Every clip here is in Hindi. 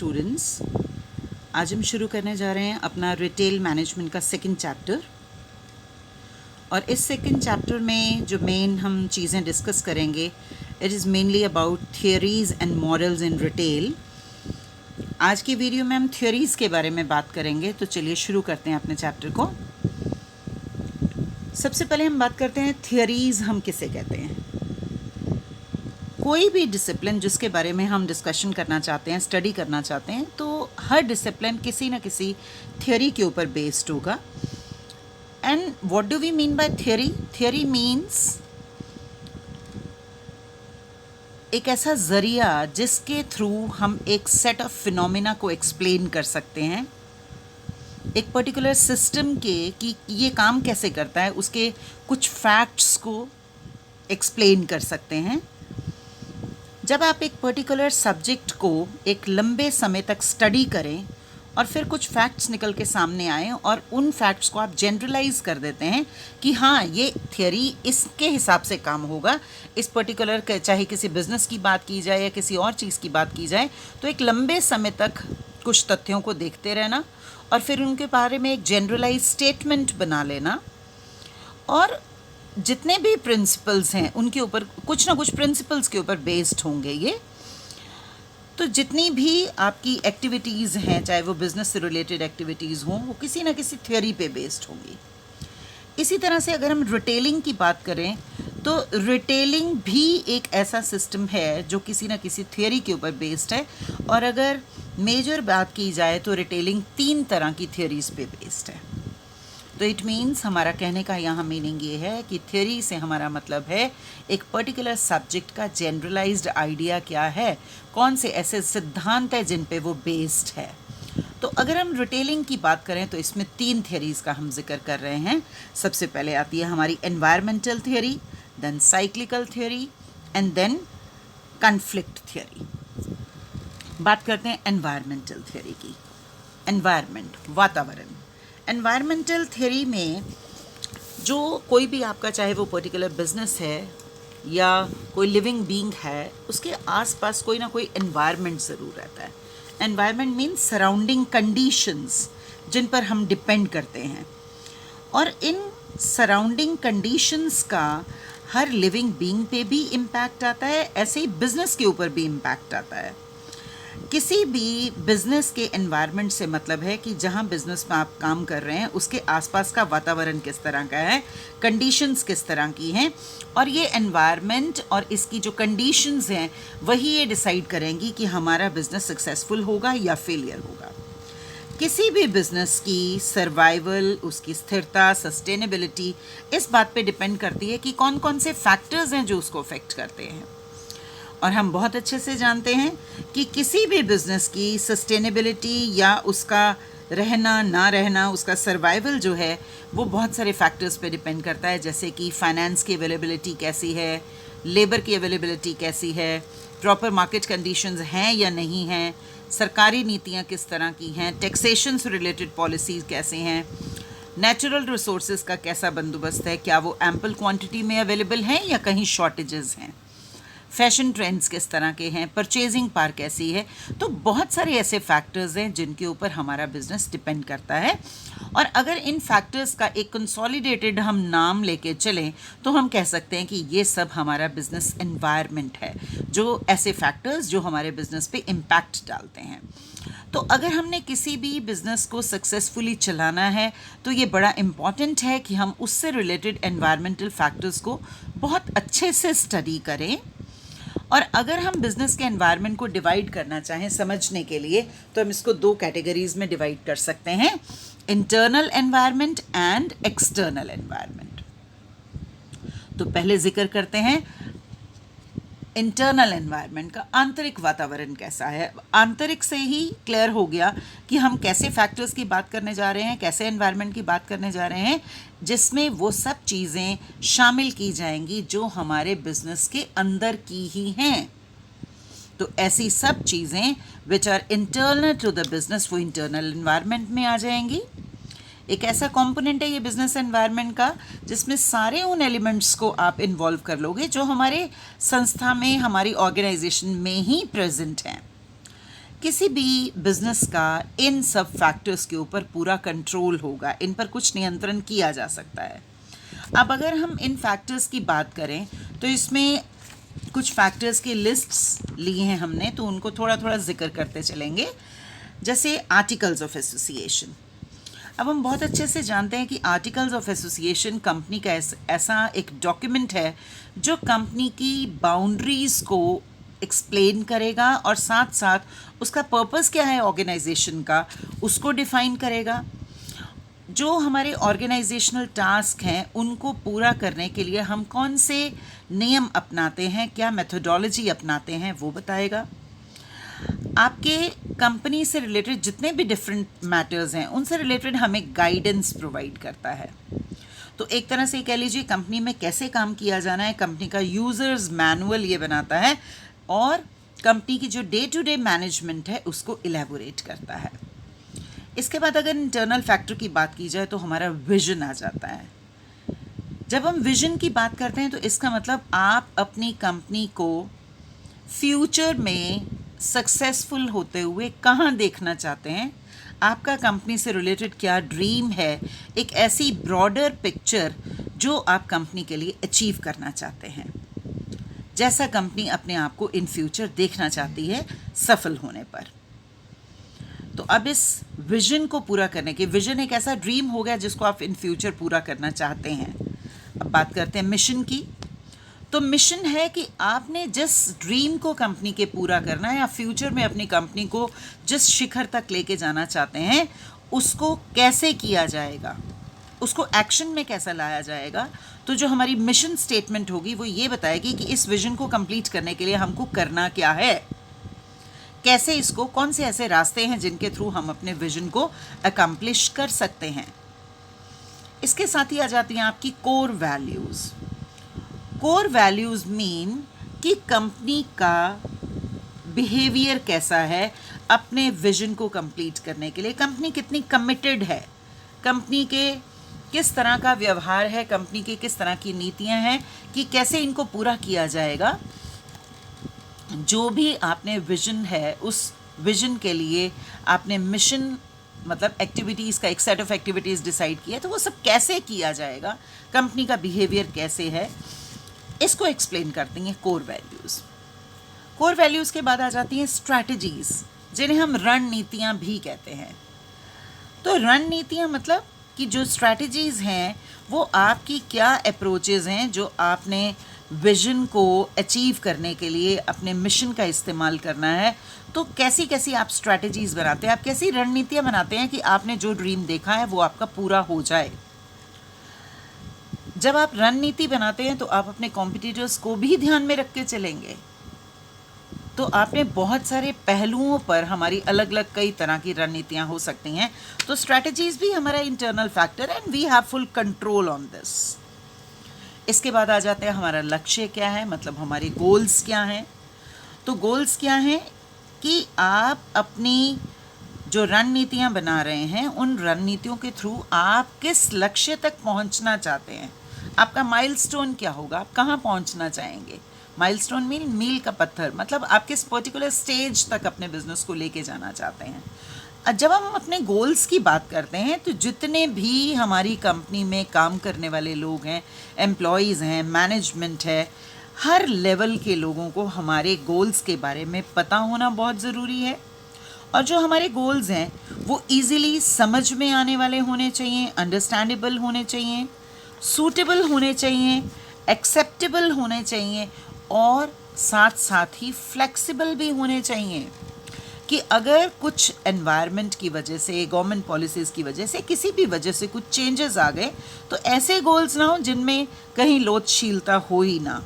स्टूडेंट्स, आज हम शुरू करने जा रहे हैं अपना रिटेल मैनेजमेंट का सेकंड चैप्टर। और इस सेकंड चैप्टर में जो मेन हम चीज़ें डिस्कस करेंगे, it is mainly about theories and models in retail. आज की वीडियो में हम थियोरीज़ के बारे में बात करेंगे, तो चलिए शुरू करते हैं अपने चैप्टर को। सबसे पहले हम बात करते हैं थियोरीज़ हम किसे कहते हैं। कोई भी डिसिप्लिन जिसके बारे में हम डिस्कशन करना चाहते हैं, स्टडी करना चाहते हैं, तो हर डिसिप्लिन किसी न किसी थियोरी के ऊपर बेस्ड होगा। And what do we mean by theory? Theory means एक ऐसा ज़रिया जिसके थ्रू हम एक सेट ऑफ फिनोमिना को एक्सप्लेन कर सकते हैं, एक पर्टिकुलर सिस्टम के कि ये काम कैसे करता है, उसके कुछ फैक्ट्स को एक्सप्लेन कर सकते हैं। जब आप एक पर्टिकुलर सब्जेक्ट को एक लंबे समय तक स्टडी करें और फिर कुछ फैक्ट्स निकल के सामने आए और उन फैक्ट्स को आप जनरलाइज कर देते हैं कि हाँ, ये थियोरी इसके हिसाब से काम होगा, इस पर्टिकुलर चाहे किसी बिजनेस की बात की जाए या किसी और चीज़ की बात की जाए, तो एक लंबे समय तक कुछ तथ्यों को देखते रहना और फिर उनके बारे में एक जनरलाइज स्टेटमेंट बना लेना। और जितने भी प्रिंसिपल्स हैं उनके ऊपर कुछ ना कुछ प्रिंसिपल्स के ऊपर बेस्ड होंगे ये। तो जितनी भी आपकी एक्टिविटीज़ हैं, चाहे वो बिज़नेस से रिलेटेड एक्टिविटीज़ हों, वो किसी ना किसी थ्योरी पे बेस्ड होंगी। इसी तरह से अगर हम रिटेलिंग की बात करें, तो रिटेलिंग भी एक ऐसा सिस्टम है जो किसी ना किसी थ्योरी के ऊपर बेस्ड है। और अगर मेजर बात की जाए तो रिटेलिंग 3 तरह की थ्योरीज़ पे बेस्ड है। तो इट मीन्स हमारा कहने का यहाँ मीनिंग ये है कि थ्योरी से हमारा मतलब है एक पर्टिकुलर सब्जेक्ट का जनरलाइज्ड आइडिया क्या है, कौन से ऐसे सिद्धांत है जिन पे वो बेस्ड है। तो अगर हम रिटेलिंग की बात करें तो इसमें 3 थ्योरीज़ का हम जिक्र कर रहे हैं। सबसे पहले आती है हमारी environmental theory, then cyclical theory and then conflict theory. बात करते हैं एनवायरमेंटल थ्योरी की। एनवायरमेंट, वातावरण। एनवायरमेंटल थ्योरी में जो कोई भी आपका, चाहे वो पर्टिकुलर बिजनेस है या कोई लिविंग बीइंग है, उसके आसपास कोई ना कोई एनवायरनमेंट ज़रूर रहता है। एनवायरनमेंट मीन्स सराउंडिंग कंडीशंस जिन पर हम डिपेंड करते हैं। और इन सराउंडिंग कंडीशंस का हर लिविंग बीइंग पे भी इम्पैक्ट आता है, ऐसे ही बिजनेस के ऊपर भी इम्पैक्ट आता है। किसी भी बिजनेस के एनवायरनमेंट से मतलब है कि जहाँ बिजनेस में आप काम कर रहे हैं उसके आसपास का वातावरण किस तरह का है, कंडीशंस किस तरह की हैं, और ये एनवायरनमेंट और इसकी जो कंडीशंस हैं वही ये डिसाइड करेंगी कि हमारा बिजनेस सक्सेसफुल होगा या फेलियर होगा। किसी भी बिजनेस की सर्वाइवल, उसकी स्थिरता, सस्टेनेबिलिटी इस बात पे डिपेंड करती है कि कौन कौन से फैक्टर्स हैं जो उसको अफेक्ट करते हैं। और हम बहुत अच्छे से जानते हैं कि किसी भी बिज़नेस की सस्टेनेबिलिटी या उसका रहना ना रहना, उसका सर्वाइवल जो है वो बहुत सारे फैक्टर्स पे डिपेंड करता है, जैसे कि फाइनेंस की अवेलेबिलिटी कैसी है, लेबर की अवेलेबिलिटी कैसी है, प्रॉपर मार्केट कंडीशंस हैं या नहीं हैं, सरकारी नीतियाँ किस तरह की हैं, टैक्सेशन से रिलेटेड पॉलिसीज़ कैसे हैं, नेचुरल रिसोर्सेज का कैसा बंदोबस्त है, क्या वो एम्पल क्वांटिटी में अवेलेबल हैं या कहीं शॉर्टेजेस हैं, फैशन ट्रेंड्स किस तरह के हैं, परचेजिंग पावर कैसी है। तो बहुत सारे ऐसे फैक्टर्स हैं जिनके ऊपर हमारा बिजनेस डिपेंड करता है। और अगर इन फैक्टर्स का एक कंसोलिडेटेड हम नाम लेके चलें तो हम कह सकते हैं कि ये सब हमारा बिजनेस एनवायरनमेंट है, जो ऐसे फैक्टर्स जो हमारे बिजनेस पे इम्पैक्ट डालते हैं। तो अगर हमने किसी भी बिज़नेस को सक्सेसफुली चलाना है तो ये बड़ा इम्पॉर्टेंट है कि हम उससे रिलेटेड एनवायरमेंटल फैक्टर्स को बहुत अच्छे से स्टडी करें। और अगर हम बिज़नेस के एनवायरनमेंट को डिवाइड करना चाहें समझने के लिए, तो हम इसको 2 कैटेगरीज में डिवाइड कर सकते हैं, internal environment and external environment. तो पहले जिक्र करते हैं इंटरनल एनवायरनमेंट का, आंतरिक वातावरण कैसा है। आंतरिक से ही क्लियर हो गया कि हम कैसे फैक्टर्स की बात करने जा रहे हैं, कैसे एनवायरनमेंट की बात करने जा रहे हैं, जिसमें वो सब चीज़ें शामिल की जाएंगी जो हमारे बिजनेस के अंदर की ही हैं। तो ऐसी सब चीज़ें which are internal to the business वो इंटरनल एनवायरनमेंट में आ जाएंगी। एक ऐसा कंपोनेंट है ये बिजनेस एनवायरनमेंट का जिसमें सारे उन एलिमेंट्स को आप इन्वॉल्व कर लोगे जो हमारे संस्था में, हमारी ऑर्गेनाइजेशन में ही प्रेजेंट हैं। किसी भी बिजनेस का इन सब फैक्टर्स के ऊपर पूरा कंट्रोल होगा, इन पर कुछ नियंत्रण किया जा सकता है। अब अगर हम इन फैक्टर्स की बात करें तो इसमें कुछ फैक्टर्स की लिस्ट्स ली हैं हमने, तो उनको थोड़ा थोड़ा जिक्र करते चलेंगे। जैसे आर्टिकल्स ऑफ एसोसिएशन। अब हम बहुत अच्छे से जानते हैं कि आर्टिकल्स ऑफ एसोसिएशन कंपनी का ऐसा एक डॉक्यूमेंट है जो कंपनी की बाउंड्रीज़ को एक्सप्लेन करेगा और साथ साथ उसका पर्पस क्या है ऑर्गेनाइजेशन का उसको डिफाइन करेगा। जो हमारे ऑर्गेनाइजेशनल टास्क हैं उनको पूरा करने के लिए हम कौन से नियम अपनाते हैं, क्या मेथोडोलॉजी अपनाते हैं, वो बताएगा। आपके कंपनी से रिलेटेड जितने भी डिफरेंट मैटर्स हैं उनसे रिलेटेड हमें गाइडेंस प्रोवाइड करता है। तो एक तरह से कह लीजिए कंपनी में कैसे काम किया जाना है, कंपनी का यूज़र्स मैनुअल ये बनाता है और कंपनी की जो डे टू डे मैनेजमेंट है उसको इलेबोरेट करता है। इसके बाद अगर इंटरनल फैक्टर की बात की जाए तो हमारा विजन आ जाता है। जब हम विजन की बात करते हैं तो इसका मतलब आप अपनी कंपनी को फ्यूचर में सक्सेसफुल होते हुए कहाँ देखना चाहते हैं, आपका कंपनी से रिलेटेड क्या ड्रीम है, एक ऐसी ब्रॉडर पिक्चर जो आप कंपनी के लिए अचीव करना चाहते हैं, जैसा कंपनी अपने आप को इन फ्यूचर देखना चाहती है सफल होने पर। तो अब इस विजन को पूरा करने के, विजन एक ऐसा ड्रीम हो गया जिसको आप इन फ्यूचर पूरा करना चाहते हैं। अब बात करते हैं मिशन की। तो मिशन है कि आपने जिस ड्रीम को कंपनी के पूरा करना है या फ्यूचर में अपनी कंपनी को जिस शिखर तक लेके जाना चाहते हैं उसको कैसे किया जाएगा, उसको एक्शन में कैसा लाया जाएगा। तो जो हमारी मिशन स्टेटमेंट होगी वो ये बताएगी कि इस विजन को कंप्लीट करने के लिए हमको करना क्या है, कैसे इसको, कौन से ऐसे रास्ते हैं जिनके थ्रू हम अपने विजन को अकम्प्लिश कर सकते हैं। इसके साथ ही आ जाती हैं आपकी core values. Core values mean कि कंपनी का बिहेवियर कैसा है अपने विजन को कंप्लीट करने के लिए, कंपनी कितनी कमिटेड है, कंपनी के किस तरह का व्यवहार है, कंपनी की किस तरह की नीतियां हैं कि कैसे इनको पूरा किया जाएगा। जो भी आपने विजन है उस विजन के लिए आपने मिशन मतलब एक्टिविटीज़ का एक सेट ऑफ एक्टिविटीज़ डिसाइड किया, तो वो सब कैसे किया जाएगा, कंपनी का बिहेवियर कैसे है, इसको एक्सप्लेन करती हैं कोर वैल्यूज़। कोर वैल्यूज़ के बाद आ जाती हैं स्ट्रैटेजीज़, जिन्हें हम रणनीतियाँ भी कहते हैं। तो रणनीतियाँ मतलब कि जो स्ट्रैटेजीज़ हैं वो आपकी क्या अप्रोचेज़ हैं जो आपने विजन को अचीव करने के लिए अपने मिशन का इस्तेमाल करना है। तो कैसी कैसी आप स्ट्रैटेजीज़ बनाते हैं, आप कैसी रणनीतियाँ बनाते हैं कि आपने जो ड्रीम देखा है वो आपका पूरा हो जाए। जब आप रणनीति बनाते हैं तो आप अपने कॉम्पिटिटर्स को भी ध्यान में रख के चलेंगे। तो आपने बहुत सारे पहलुओं पर हमारी अलग अलग कई तरह की रणनीतियाँ हो सकती हैं। तो स्ट्रैटेजीज़ भी हमारा internal factor and we have full control on this. इसके बाद आ जाते हैं हमारा लक्ष्य क्या है, मतलब हमारे गोल्स क्या हैं। तो गोल्स क्या हैं कि आप अपनी जो रणनीतियाँ बना रहे हैं उन रणनीतियों के थ्रू आप किस लक्ष्य तक पहुँचना चाहते हैं, आपका माइलस्टोन क्या होगा, आप कहाँ पहुँचना चाहेंगे। माइलस्टोन मील का पत्थर, मतलब आप किस पर्टिकुलर स्टेज तक अपने बिजनेस को लेके जाना चाहते हैं। जब हम अपने गोल्स की बात करते हैं तो जितने भी हमारी कंपनी में काम करने वाले लोग हैं, एम्प्लॉयज़ हैं, मैनेजमेंट है, हर लेवल के लोगों को हमारे गोल्स के बारे में पता होना बहुत ज़रूरी है। और जो हमारे गोल्स हैं वो इजीली समझ में आने वाले होने चाहिए, अंडरस्टैंडेबल होने चाहिए, सूटेबल होने चाहिए, एक्सेप्टेबल होने चाहिए और साथ साथ ही फ्लेक्सिबल भी होने चाहिए कि अगर कुछ एनवायरनमेंट की वजह से, गवर्नमेंट पॉलिसीज़ की वजह से, किसी भी वजह से कुछ चेंजेस आ गए तो ऐसे गोल्स ना हो जिनमें कहीं लोचशीलता हो ही ना,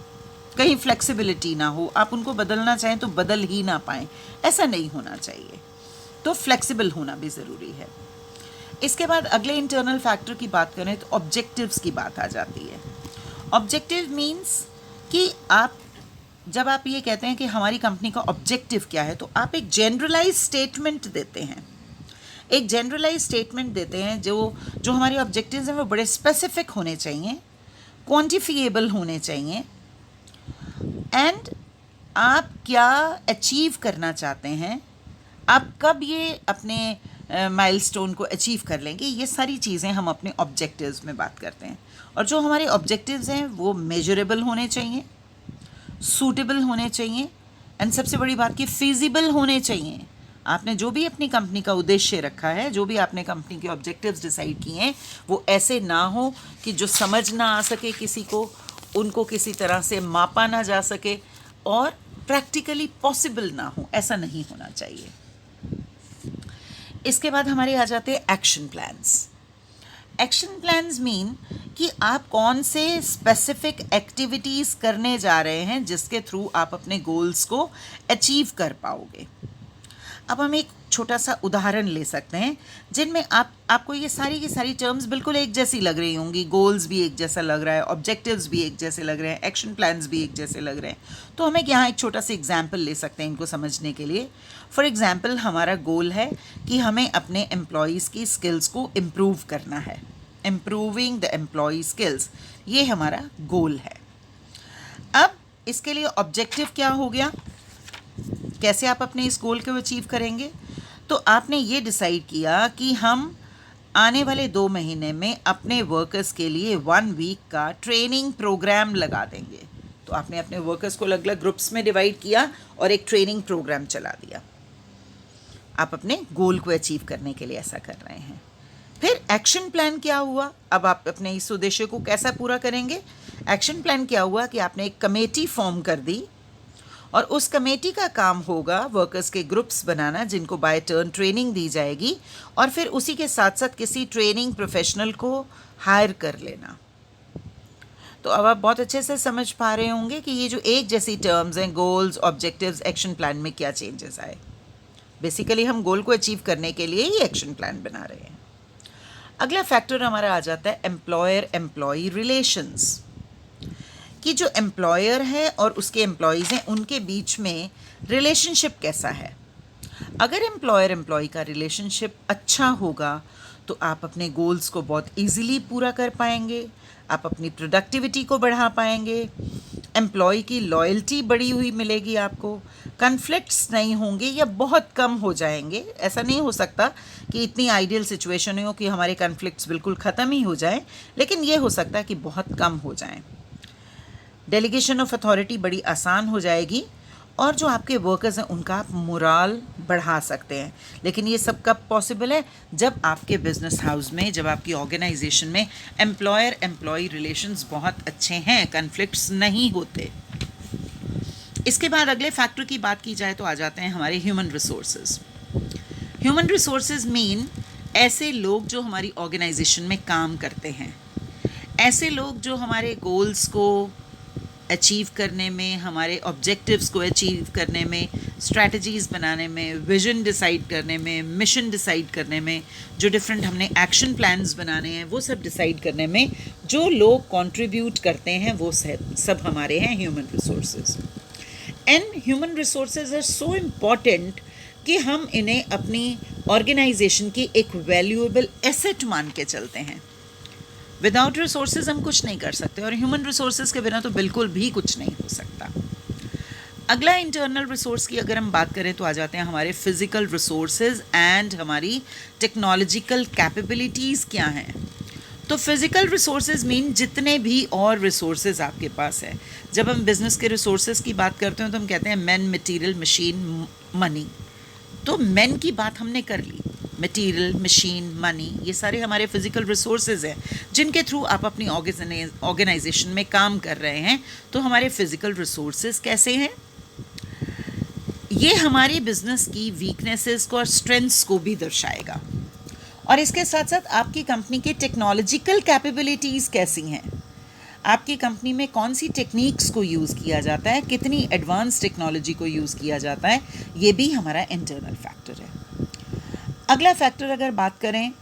कहीं फ्लेक्सिबिलिटी ना हो, आप उनको बदलना चाहें तो बदल ही ना पाएँ, ऐसा नहीं होना चाहिए। तो फ्लेक्सिबल होना भी ज़रूरी है। इसके बाद अगले इंटरनल फैक्टर की बात करें तो ऑब्जेक्टिव्स की बात आ जाती है। ऑब्जेक्टिव मीन्स कि आप जब आप ये कहते हैं कि हमारी कंपनी का ऑब्जेक्टिव क्या है तो आप एक जनरलाइज स्टेटमेंट देते हैं, एक जनरलाइज स्टेटमेंट देते हैं। जो हमारे ऑब्जेक्टिव्स हैं वो बड़े स्पेसिफिक होने चाहिए, क्वांटिफिएबल होने चाहिए एंड आप क्या अचीव करना चाहते हैं आप कब ये अपने माइलस्टोन को अचीव कर लेंगे, ये सारी चीज़ें हम अपने ऑब्जेक्टिव्स में बात करते हैं। और जो हमारे ऑब्जेक्टिव्स हैं वो मेजरेबल होने चाहिए, सूटेबल होने चाहिए, एंड सबसे बड़ी बात कि फिजिबल होने चाहिए। आपने जो भी अपनी कंपनी का उद्देश्य रखा है, जो भी आपने कंपनी के ऑब्जेक्टिव्स डिसाइड किए हैं, वो ऐसे ना हो कि जो समझ ना आ सके किसी को, उनको किसी तरह से मापा ना जा सके और प्रैक्टिकली पॉसिबल ना हो, ऐसा नहीं होना चाहिए। इसके बाद हमारे आ जाते हैं action plans. Action plans mean कि आप कौन से स्पेसिफिक एक्टिविटीज़ करने जा रहे हैं जिसके थ्रू आप अपने गोल्स को अचीव कर पाओगे। अब हम एक छोटा सा उदाहरण ले सकते हैं जिनमें आपको ये सारी की सारी टर्म्स बिल्कुल एक जैसी लग रही होंगी। गोल्स भी एक जैसा लग रहा है, ऑब्जेक्टिव्स भी एक जैसे लग रहे हैं, एक्शन प्लान्स भी एक जैसे लग रहे हैं। तो हम यहाँ एक छोटा सा एग्जाम्पल ले सकते हैं इनको समझने के लिए। फॉर एग्ज़ाम्पल, हमारा गोल है कि हमें अपने एम्प्लॉयज़ की स्किल्स को इम्प्रूव करना है। इम्प्रूविंग द एम्प्लॉय स्किल्स, ये हमारा गोल है। अब इसके लिए ऑब्जेक्टिव क्या हो गया, कैसे आप अपने इस गोल को अचीव करेंगे? तो आपने ये डिसाइड किया कि हम आने वाले 2 महीने में अपने वर्कर्स के लिए 1 वीक का ट्रेनिंग प्रोग्राम लगा देंगे। तो आपने अपने वर्कर्स को अलग अलग ग्रुप्स में डिवाइड किया और एक ट्रेनिंग प्रोग्राम चला दिया। आप अपने गोल को अचीव करने के लिए ऐसा कर रहे हैं। फिर एक्शन प्लान क्या हुआ? अब आप अपने इस उद्देश्य को कैसा पूरा करेंगे? एक्शन प्लान क्या हुआ कि आपने एक कमेटी फॉर्म कर दी और उस कमेटी का काम होगा वर्कर्स के ग्रुप्स बनाना जिनको बाय टर्न ट्रेनिंग दी जाएगी, और फिर उसी के साथ साथ किसी ट्रेनिंग प्रोफेशनल को हायर कर लेना। तो अब आप बहुत अच्छे से समझ पा रहे होंगे कि ये जो एक जैसी टर्म्स हैं, गोल्स, ऑब्जेक्टिव्स, एक्शन प्लान में क्या चेंजेस आए। बेसिकली हम गोल को अचीव करने के लिए ही एक्शन प्लान बना रहे हैं। अगला फैक्टर हमारा आ जाता है एम्प्लॉयर एम्प्लॉई रिलेशंस, कि जो एम्प्लॉयर है और उसके एम्प्लॉयज़ हैं उनके बीच में रिलेशनशिप कैसा है। अगर एम्प्लॉयर एम्प्लॉई का रिलेशनशिप अच्छा होगा तो आप अपने गोल्स को बहुत इजीली पूरा कर पाएंगे, आप अपनी प्रोडक्टिविटी को बढ़ा पाएंगे, एम्प्लॉय की लॉयल्टी बढ़ी हुई मिलेगी आपको, कन्फ्लिक्ट्स नहीं होंगे या बहुत कम हो जाएंगे। ऐसा नहीं हो सकता कि इतनी आइडियल सिचुएशन हो कि हमारे कन्फ्लिक्ट्स बिल्कुल ख़त्म ही हो जाएं, लेकिन ये हो सकता है कि बहुत कम हो जाएं। डेलीगेशन ऑफ अथॉरिटी बड़ी आसान हो जाएगी और जो आपके वर्कर्स हैं उनका आप मोराल बढ़ा सकते हैं। लेकिन ये सब कब पॉसिबल है? जब आपके बिजनेस हाउस में, जब आपकी ऑर्गेनाइजेशन में एम्प्लॉयर एम्प्लॉई रिलेशंस बहुत अच्छे हैं, कन्फ्लिक्ट्स नहीं होते। इसके बाद अगले फैक्टर की बात की जाए तो आ जाते हैं हमारे human resources. Human resources mean ऐसे लोग जो हमारी ऑर्गेनाइजेशन में काम करते हैं, ऐसे लोग जो हमारे गोल्स को अचीव करने में, हमारे ऑब्जेक्टिव्स को अचीव करने में, स्ट्रैटेजीज़ बनाने में, विजन डिसाइड करने में, मिशन डिसाइड करने में, जो डिफरेंट हमने एक्शन प्लान्स बनाने हैं वो सब डिसाइड करने में जो लोग कंट्रीब्यूट करते हैं वो सब हमारे हैं human resources. And human resources are so important कि हम इन्हें अपनी ऑर्गेनाइजेशन की एक वैल्यूएबल एसेट मान के चलते हैं। विदाउट रिसोर्सेज हम कुछ नहीं कर सकते और ह्यूमन रिसोर्सेज के बिना तो बिल्कुल भी कुछ नहीं हो सकता। अगला इंटरनल रिसोर्स की अगर हम बात करें तो आ जाते हैं हमारे फिजिकल रिसोर्सेज एंड हमारी टेक्नोलॉजिकल कैपेबिलिटीज़ क्या हैं। तो फिजिकल रिसोर्सेज मीन जितने भी और रिसोर्सेज आपके पास है। जब हम बिजनेस के रिसोर्सेज की बात करते हैं तो हम कहते हैं मैन, मटीरियल, मशीन, मनी। तो मैन की बात हमने कर ली, मटीरियल, मशीन, मनी, ये सारे हमारे फिजिकल रिसोर्सेज हैं जिनके थ्रू आप अपनी ऑर्गेनाइजेशन में काम कर रहे हैं। तो हमारे फिजिकल रिसोर्सेज कैसे हैं? ये हमारे बिजनेस की वीकनेसेस को और स्ट्रेंथ्स को भी दर्शाएगा। और इसके साथ साथ आपकी कंपनी के टेक्नोलॉजिकल कैपेबिलिटीज़ कैसी हैं, आपकी कंपनी में कौन सी टेक्निक्स को यूज़ किया जाता है, कितनी एडवांस टेक्नोलॉजी को यूज़ किया जाता है, ये भी हमारा इंटरनल फैक्टर है। अगला फैक्टर अगर बात करें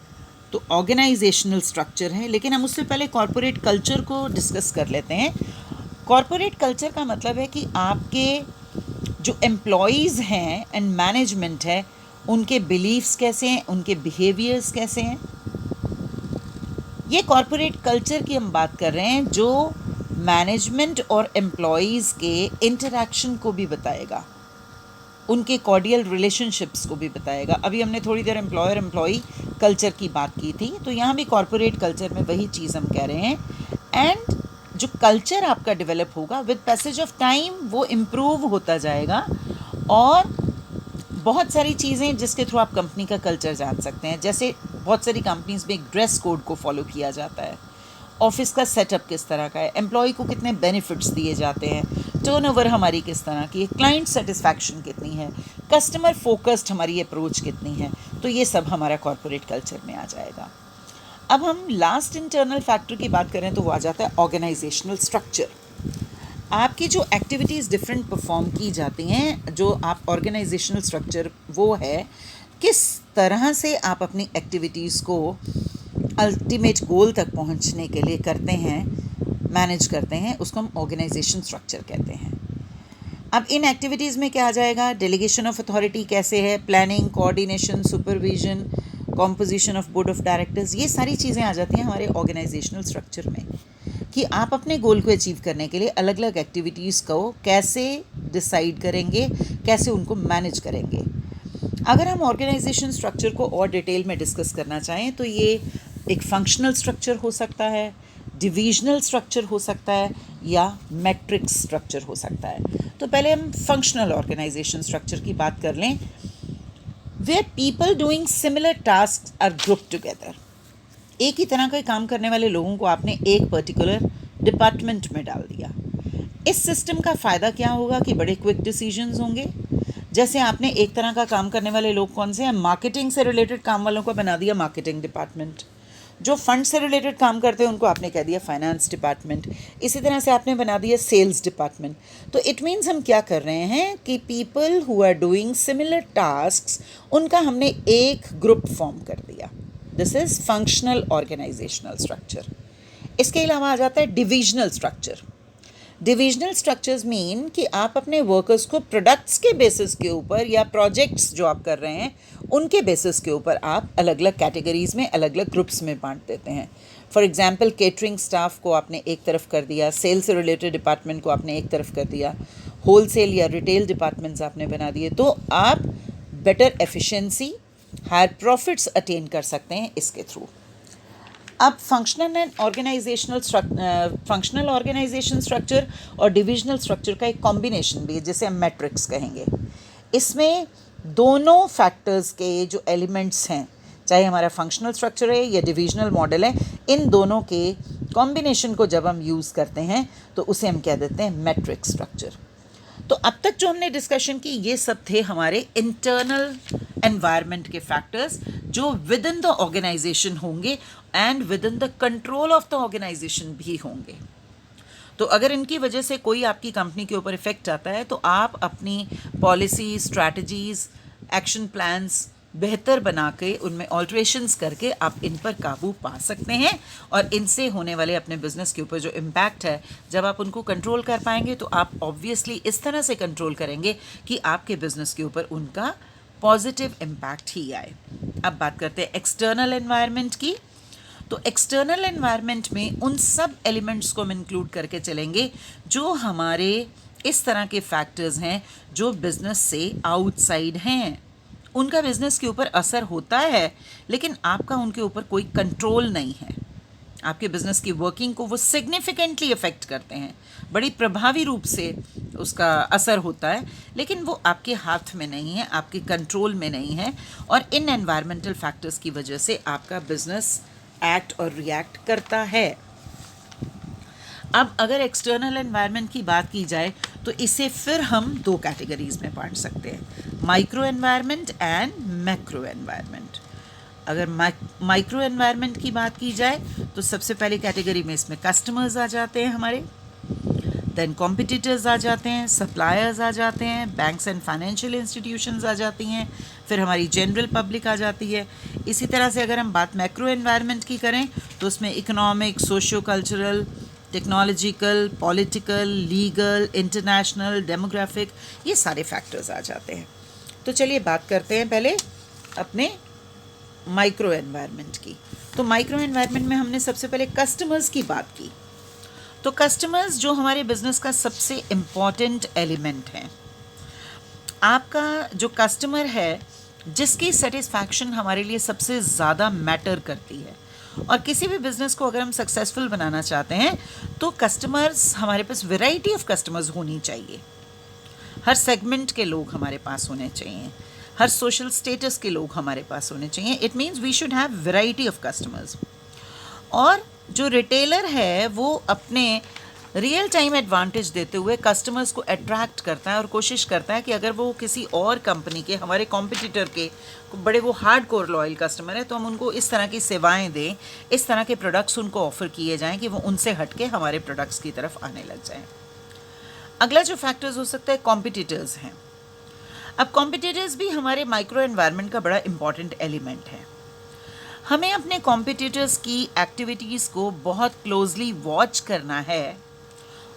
तो ऑर्गेनाइजेशनल स्ट्रक्चर है, लेकिन हम उससे पहले कॉरपोरेट कल्चर को डिस्कस कर लेते हैं। कॉरपोरेट कल्चर का मतलब है कि आपके जो एम्प्लॉयज़ हैं एंड मैनेजमेंट है उनके बिलीव्स कैसे हैं, उनके बिहेवियर्स कैसे हैं। ये कॉरपोरेट कल्चर की हम बात कर रहे हैं जो मैनेजमेंट और एम्प्लॉयज़ के इंटरैक्शन को भी बताएगा। उनके कॉर्डियल रिलेशनशिप्स को भी बताएगा। अभी हमने थोड़ी देर एम्प्लॉयर एम्प्लॉई कल्चर की बात की थी, तो यहाँ भी कॉरपोरेट कल्चर में वही चीज़ हम कह रहे हैं। एंड जो कल्चर आपका डेवलप होगा विद पैसेज ऑफ टाइम वो इम्प्रूव होता जाएगा, और बहुत सारी चीज़ें जिसके थ्रू आप कंपनी का कल्चर जान सकते हैं। जैसे बहुत सारी कंपनीज में एक ड्रेस कोड को फॉलो किया जाता है, ऑफिस का सेटअप किस तरह का है, एम्प्लॉय को कितने बेनिफिट्स दिए जाते हैं, टर्नओवर हमारी किस तरह की है, क्लाइंट सेटिस्फैक्शन कितनी है, कस्टमर फोकस्ड हमारी अप्रोच कितनी है, तो ये सब हमारा कॉर्पोरेट कल्चर में आ जाएगा। अब हम लास्ट इंटरनल फैक्टर की बात करें तो वो आ जाता है ऑर्गेनाइजेशनल स्ट्रक्चर। आपकी जो एक्टिविटीज़ डिफरेंट परफॉर्म की जाती हैं, जो आप ऑर्गेनाइजेशनल स्ट्रक्चर वो है किस तरह से आप अपनी एक्टिविटीज़ को अल्टीमेट गोल तक पहुंचने के लिए करते हैं, मैनेज करते हैं, उसको हम ऑर्गेनाइजेशन स्ट्रक्चर कहते हैं। अब इन एक्टिविटीज़ में क्या आ जाएगा, डेलीगेशन ऑफ अथॉरिटी कैसे है, planning, coordination, supervision, composition of board of directors, ये सारी चीज़ें आ जाती हैं हमारे ऑर्गेनाइजेशनल स्ट्रक्चर में, कि आप अपने गोल को अचीव करने के लिए अलग अलग एक्टिविटीज़ को कैसे डिसाइड करेंगे, कैसे उनको मैनेज करेंगे। अगर हम ऑर्गेनाइजेशन स्ट्रक्चर को और डिटेल में डिस्कस करना चाहें तो ये एक फंक्शनल स्ट्रक्चर हो सकता है, डिविजनल स्ट्रक्चर हो सकता है, या मैट्रिक्स स्ट्रक्चर हो सकता है। तो पहले हम फंक्शनल ऑर्गेनाइजेशन स्ट्रक्चर की बात कर लें। Where people doing similar task are group together. एक ही तरह का काम करने वाले लोगों को आपने एक पर्टिकुलर डिपार्टमेंट में डाल दिया। इस सिस्टम का फ़ायदा क्या होगा कि बड़े क्विक डिसीजंस होंगे। जैसे आपने एक तरह का काम करने वाले लोग कौन से हैं, मार्केटिंग से रिलेटेड काम वालों को बना दिया मार्केटिंग डिपार्टमेंट, जो फंड से रिलेटेड काम करते हैं उनको आपने कह दिया फाइनेंस डिपार्टमेंट, इसी तरह से आपने बना दिया सेल्स डिपार्टमेंट। तो इट मीन्स हम क्या कर रहे हैं कि people who are doing similar tasks, उनका हमने एक ग्रुप फॉर्म कर दिया। This is functional organisational structure. इसके अलावा आ जाता है divisional structure. Divisional structures mean कि आप अपने वर्कर्स को प्रोडक्ट्स के बेसिस के ऊपर या प्रोजेक्ट्स जो आप कर रहे हैं उनके बेसिस के ऊपर आप अलग अलग कैटेगरीज़ में, अलग अलग ग्रुप्स में बांट देते हैं। फॉर एग्जांपल केटरिंग स्टाफ को आपने एक तरफ कर दिया, सेल से रिलेटेड डिपार्टमेंट को आपने एक तरफ कर दिया, होल सेल या रिटेल डिपार्टमेंट्स आपने बना दिए, तो आप better efficiency, higher profits attain कर सकते हैं इसके थ्रू। अब फंक्शनल ऑर्गेनाइजेशन स्ट्रक्चर और डिविजनल स्ट्रक्चर का एक कॉम्बिनेशन भी है जिसे हम मैट्रिक्स कहेंगे। इसमें दोनों फैक्टर्स के जो एलिमेंट्स हैं, चाहे हमारा फंक्शनल स्ट्रक्चर है या डिविजनल मॉडल है, इन दोनों के कॉम्बिनेशन को जब हम यूज़ करते हैं तो उसे हम कह देते हैं मैट्रिक्स स्ट्रक्चर। तो अब तक जो हमने डिस्कशन की ये सब थे हमारे इंटरनल एनवायरनमेंट के फैक्टर्स जो विद इन द ऑर्गेनाइजेशन होंगे and within the control of the organisation भी होंगे। तो अगर इनकी वजह से कोई आपकी कंपनी के ऊपर इफेक्ट आता है तो आप अपनी पॉलिसी, स्ट्रैटेजीज, एक्शन प्लान्स बेहतर बना के उनमें ऑल्ट्रेशंस करके आप इन पर काबू पा सकते हैं, और इनसे होने वाले अपने बिजनेस के ऊपर जो इम्पैक्ट है जब आप उनको कंट्रोल कर पाएंगे तो आप ऑब्वियसली इस तरह से कंट्रोल करेंगे कि आपके बिजनेस के ऊपर उनका पॉजिटिव इम्पैक्ट ही आए। अब बात करते हैं एक्सटर्नल एनवायरनमेंट की। तो एक्सटर्नल एनवायरनमेंट में उन सब एलिमेंट्स को हम इंक्लूड करके चलेंगे जो हमारे इस तरह के फैक्टर्स हैं जो बिजनेस से आउटसाइड हैं। उनका बिजनेस के ऊपर असर होता है लेकिन आपका उनके ऊपर कोई कंट्रोल नहीं है। आपके बिजनेस की वर्किंग को वो सिग्निफिकेंटली अफेक्ट करते हैं, बड़ी प्रभावी रूप से उसका असर होता है, लेकिन वो आपके हाथ में नहीं है, आपके कंट्रोल में नहीं है, और इन एनवायरमेंटल फैक्टर्स की वजह से आपका बिजनेस एक्ट और रिएक्ट करता है। अब अगर एक्सटर्नल एनवायरनमेंट की बात की जाए तो इसे फिर हम दो कैटेगरीज में बांट सकते हैं, micro environment and macro environment. अगर माइक्रो एनवायरनमेंट की बात की जाए तो सबसे पहली कैटेगरी में इसमें कस्टमर्स आ जाते हैं हमारे, देन कॉम्पिटिटर्स आ जाते हैं, सप्लायर्स आ जाते हैं, बैंक्स एंड फाइनेंशियल इंस्टीट्यूशंस आ जाती हैं, फिर हमारी जनरल पब्लिक आ जाती है। इसी तरह से अगर हम बात मैक्रो एनवायरनमेंट की करें तो उसमें economic, socio cultural, technological, political, legal, international, demographic, ये सारे फैक्टर्स आ जाते हैं। तो चलिए बात करते हैं पहले अपने माइक्रो एनवायरनमेंट की। तो माइक्रो एनवायरनमेंट में हमने सबसे पहले कस्टमर्स की बात की। तो कस्टमर्स जो हमारे बिजनेस का सबसे इम्पॉर्टेंट एलिमेंट हैं, आपका जो कस्टमर है, जिसकी सेटिस्फैक्शन हमारे लिए सबसे ज़्यादा मैटर करती है। और किसी भी बिज़नेस को अगर हम सक्सेसफुल बनाना चाहते हैं तो कस्टमर्स, हमारे पास वैरायटी ऑफ कस्टमर्स होनी चाहिए। हर सेगमेंट के लोग हमारे पास होने चाहिए, हर सोशल स्टेटस के लोग हमारे पास होने चाहिए। It means we should have variety of customers. और जो रिटेलर है वो अपने रियल टाइम एडवांटेज देते हुए कस्टमर्स को अट्रैक्ट करता है और कोशिश करता है कि अगर वो किसी और कंपनी के, हमारे कॉम्पिटिटर के बड़े वो हार्ड कोर लॉयल कस्टमर है, तो हम उनको इस तरह की सेवाएं दें, इस तरह के प्रोडक्ट्स उनको ऑफर किए जाएं कि वो उनसे हट के हमारे प्रोडक्ट्स की तरफ आने लग जाएं। अगला जो फैक्टर्स हो सकता है, कॉम्पिटिटर्स हैं। अब कॉम्पिटिटर्स भी हमारे माइक्रो एनवायरनमेंट का बड़ा इंपॉर्टेंट एलिमेंट है। हमें अपने कॉम्पिटिटर्स की एक्टिविटीज़ को बहुत क्लोजली वॉच करना है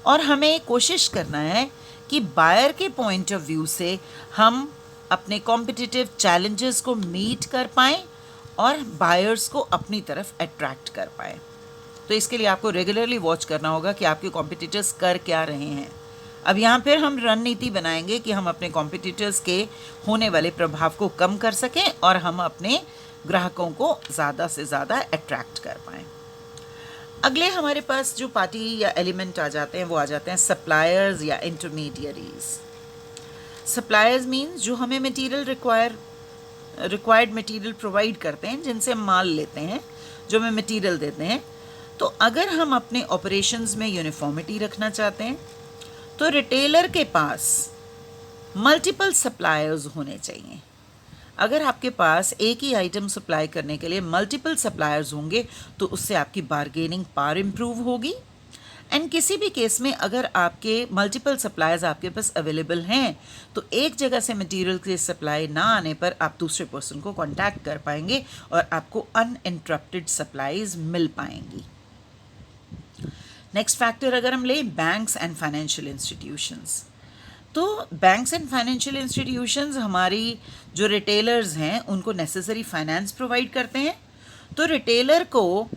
और हमें कोशिश करना है कि बायर के पॉइंट ऑफ व्यू से हम अपने कॉम्पिटिटिव चैलेंजेस को मीट कर पाएँ और बायर्स को अपनी तरफ अट्रैक्ट कर पाएँ। तो इसके लिए आपको रेगुलरली वॉच करना होगा कि आपके कॉम्पिटिटर्स कर क्या रहे हैं। अब यहाँ पर हम रणनीति बनाएंगे कि हम अपने कॉम्पिटिटर्स के होने वाले प्रभाव को कम कर सकें और हम अपने ग्राहकों को ज़्यादा से ज़्यादा अट्रैक्ट कर पाएँ। अगले हमारे पास जो पार्टी या एलिमेंट आ जाते हैं वो आ जाते हैं सप्लायर्स या इंटरमीडियरीज। सप्लायर्स मीन्स जो हमें मटेरियल रिक्वायर्ड मटेरियल प्रोवाइड करते हैं, जिनसे हम माल लेते हैं, जो हमें मटेरियल देते हैं। तो अगर हम अपने ऑपरेशंस में यूनिफॉर्मिटी रखना चाहते हैं तो रिटेलर के पास मल्टीपल सप्लायर्स होने चाहिए। अगर आपके पास एक ही आइटम सप्लाई करने के लिए मल्टीपल सप्लायर्स होंगे तो उससे आपकी बार्गेनिंग पावर इम्प्रूव होगी। एंड किसी भी केस में अगर आपके मल्टीपल सप्लायर्स आपके पास अवेलेबल हैं तो एक जगह से मटेरियल की सप्लाई ना आने पर आप दूसरे पर्सन को कांटेक्ट कर पाएंगे और आपको अनइंटरप्टेड सप्लाईज मिल पाएंगी। नेक्स्ट फैक्टर अगर हम लें, बैंक्स एंड फाइनेंशियल इंस्टीट्यूशंस। तो बैंक्स एंड फाइनेंशियल इंस्टीट्यूशंस हमारी जो रिटेलर्स हैं उनको नेसेसरी फाइनेंस प्रोवाइड करते हैं। तो रिटेलर को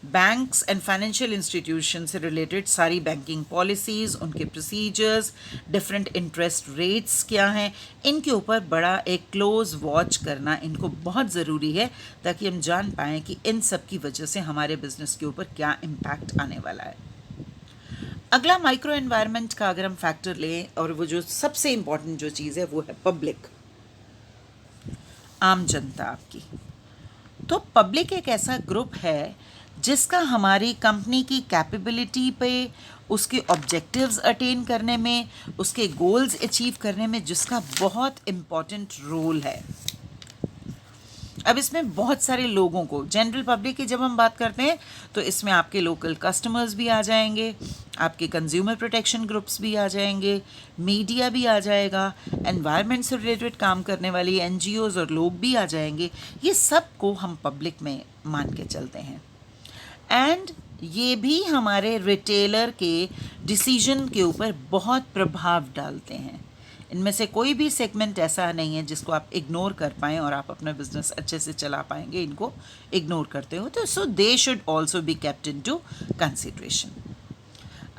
बैंक्स एंड फाइनेंशियल इंस्टीट्यूशन से रिलेटेड सारी बैंकिंग पॉलिसीज़, उनके प्रोसीजर्स, डिफरेंट इंटरेस्ट रेट्स क्या हैं, इनके ऊपर बड़ा एक क्लोज वॉच करना इनको बहुत ज़रूरी है ताकि हम जान पाएँ कि इन सब की वजह से हमारे बिजनेस के ऊपर क्या इम्पैक्ट आने वाला है। अगला माइक्रो एनवायरनमेंट का अगर हम फैक्टर लें, और वो जो सबसे इम्पॉर्टेंट जो चीज़ है वो है पब्लिक, आम जनता आपकी। तो पब्लिक एक ऐसा ग्रुप है जिसका हमारी कंपनी की कैपेबिलिटी पे, उसके ऑब्जेक्टिव्स अटेन करने में, उसके गोल्स अचीव करने में जिसका बहुत इम्पॉर्टेंट रोल है। अब इसमें बहुत सारे लोगों को, जनरल पब्लिक की जब हम बात करते हैं तो इसमें आपके लोकल कस्टमर्स भी आ जाएंगे, आपके कंज्यूमर प्रोटेक्शन ग्रुप्स भी आ जाएंगे, मीडिया भी आ जाएगा, एनवायरनमेंट से रिलेटेड काम करने वाली एनजीओज़ और लोग भी आ जाएंगे। ये सब को हम पब्लिक में मान के चलते हैं। एंड ये भी हमारे रिटेलर के डिसीजन के ऊपर बहुत प्रभाव डालते हैं। इनमें से कोई भी सेगमेंट ऐसा नहीं है जिसको आप इग्नोर कर पाएँ और आप अपना बिजनेस अच्छे से चला पाएंगे। इनको इग्नोर करते हो तो so they should also be kept into consideration.